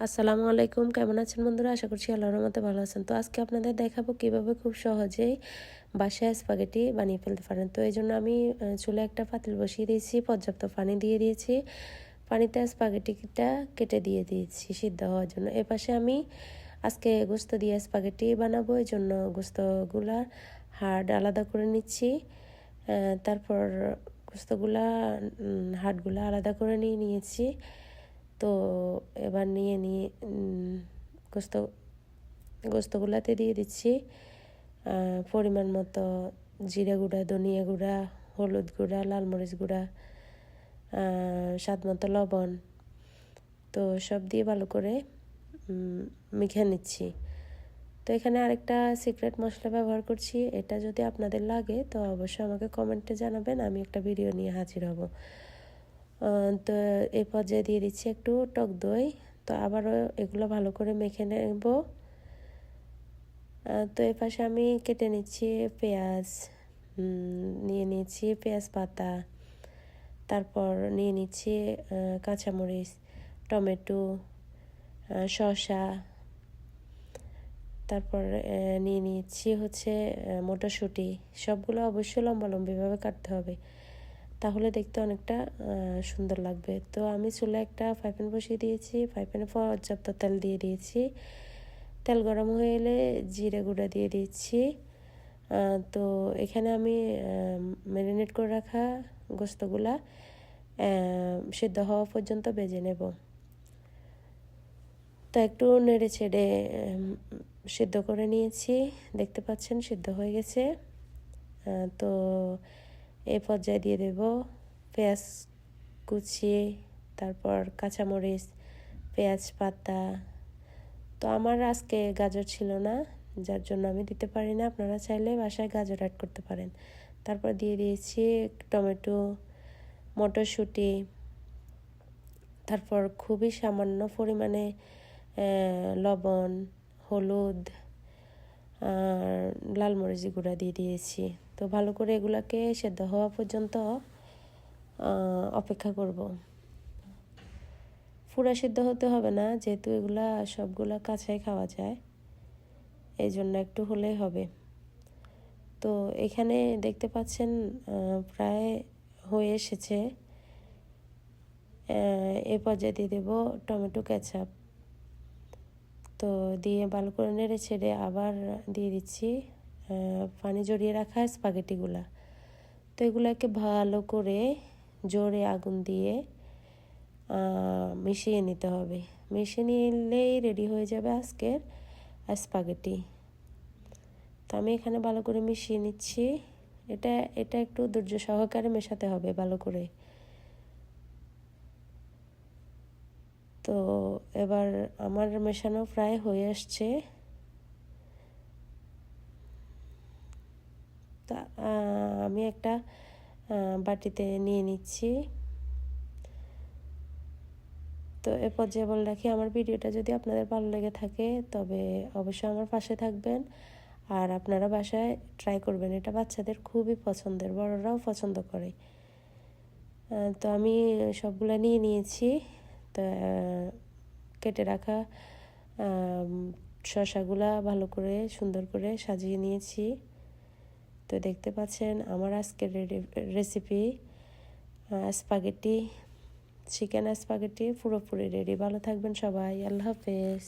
আসসালামু আলাইকুম, কেমন আছেন বন্ধুরা? আশা করছি আল্লাহর রহমতে ভালো আছেন। তো আজকে আপনাদের দেখাবো কিভাবে খুব সহজেই বাসায় স্পাগেটি বানিয়ে ফেলতে পারেন। তো এই জন্য আমি চুলায় একটা পাতিল বসিয়ে দিয়েছি, পর্যাপ্ত পানি দিয়ে দিয়েছি। পানিতে স্পাগেটিটা কেটে দিয়ে দিয়েছি সিদ্ধ হওয়ার জন্য। এপাশে আমি আজকে গোস্ত দিয়ে স্পাগেটি বানাবো, এই জন্য গোস্তগুলার হাড় আলাদা করে নিচ্ছি। তারপর গোস্তগুলা হাড়গুলা আলাদা করে নিয়েছি। তো এবার নিয়ে গোস্তগুলাতে দিয়ে দিচ্ছি পরিমাণ মতো জিরা গুঁড়া, ধনিয়া গুঁড়া, হলুদ গুঁড়া, লাল মরিচ গুঁড়া, স্বাদ মতো লবণ। তো সব দিয়ে ভালো করে মেখে নিচ্ছি। তো এখানে আরেকটা সিক্রেট মশলা ব্যবহার করছি, এটা যদি আপনাদের লাগে তো অবশ্যই আমাকে কমেন্টে জানাবেন, আমি একটা ভিডিও নিয়ে হাজির হব। তো এই পর্যায়ে দিয়ে দিচ্ছি একটু টক দই। তো আবারও এগুলো ভালো করে মেখে নেব। তো এই পাশে আমি কেটে নিচ্ছি পেঁয়াজ, নিয়ে নিচ্ছি পেঁয়াজ পাতা, তারপর নিয়ে নিচ্ছি কাঁচামরিচ, টমেটো, শসা, তারপর নিয়ে নিচ্ছি মটরশুঁটি। সবগুলো অবশ্যই লম্বালম্বিভাবে কাটতে হবে, তাহলে দেখতে অনেকটা সুন্দর লাগবে। তো আমি চুলায় একটা ফ্রাই প্যান বসিয়ে দিয়েছি, ফ্রাই প্যানে পর্যাপ্ত তেল দিয়ে দিয়েছি। তেল গরম হয়ে এলে জিরে গুঁড়া দিয়ে দিচ্ছি। তো এখানে আমি ম্যারিনেট করে রাখা গোস্তগুলা সিদ্ধ হওয়া পর্যন্ত ভেজে নেব। তো একটু নেড়ে ছেড়ে সিদ্ধ করে নিয়েছি, দেখতে পাচ্ছেন সিদ্ধ হয়ে গেছে। তো এই পর্যায়ে দিয়ে দেব পেঁয়াজ কুচি, তারপর কাঁচামরিচ, পেঁয়াজ পাতা। তো আমার আজকে গাজর ছিল না, যার জন্য আমি দিতে পারি না, আপনারা চাইলে বাসায় গাজর অ্যাড করতে পারেন। তারপর দিয়ে দিয়েছি টমেটো, মটরশুঁটি, তারপর খুবই সামান্য পরিমাণে লবণ, হলুদ আর লাল মরিচ গুঁড়া দিয়ে দিয়েছি। তো ভালো করে এগুলাকে সেদ্ধ হওয়া পর্যন্ত অপেক্ষা করব। পুরা সিদ্ধ হতে হবে না, যেহেতু এগুলা সবগুলা কাঁচাই খাওয়া যায়, এই জন্য একটু হলেই হবে। তো এখানে দেখতে পাচ্ছেন প্রায় হয়ে এসেছে। এ পর্যায়ে দিয়ে দেবো টমেটো কেচাপ। তো দিয়ে ভালো করে নেড়ে ছেড়ে আবার দিয়ে দিচ্ছি পানি জড়িয়ে রাখা স্পাগেটিগুলা। তো এগুলাকে ভালো করে জোরে আগুন দিয়ে মিশিয়ে নিতে হবে। মিশিয়ে নিলেই রেডি হয়ে যাবে আজকের স্পাগেটি। তো আমি এখানে ভালো করে মিশিয়ে নিচ্ছি। এটা একটু ধৈর্য সহকারে মেশাতে হবে ভালো করে। তো এবার আমার মেশানো প্রায় হয়ে আসছে। তা আমি একটা বাটিতে নিয়ে নিচ্ছি। তো এ পর্যায়ে বলে রাখি, আমার ভিডিওটা যদি আপনাদের ভালো লেগে থাকে তবে অবশ্যই আমার পাশে থাকবেন, আর আপনারা বাসায় ট্রাই করবেন। এটা বাচ্চাদের খুবই পছন্দের, বড়রাও পছন্দ করে। তো আমি সবগুলো নিয়ে নিয়েছি। তো কেটে রাখা শসাগুলা ভালো করে সুন্দর করে সাজিয়ে নিয়েছি। তো দেখতে পাচ্ছেন আমার আজকের রেসিপি স্পাগেটি, চিকেন স্পাগেটি পুরোপুরি রেডি। ভালো থাকবেন সবাই, আল্লাহ হাফেজ।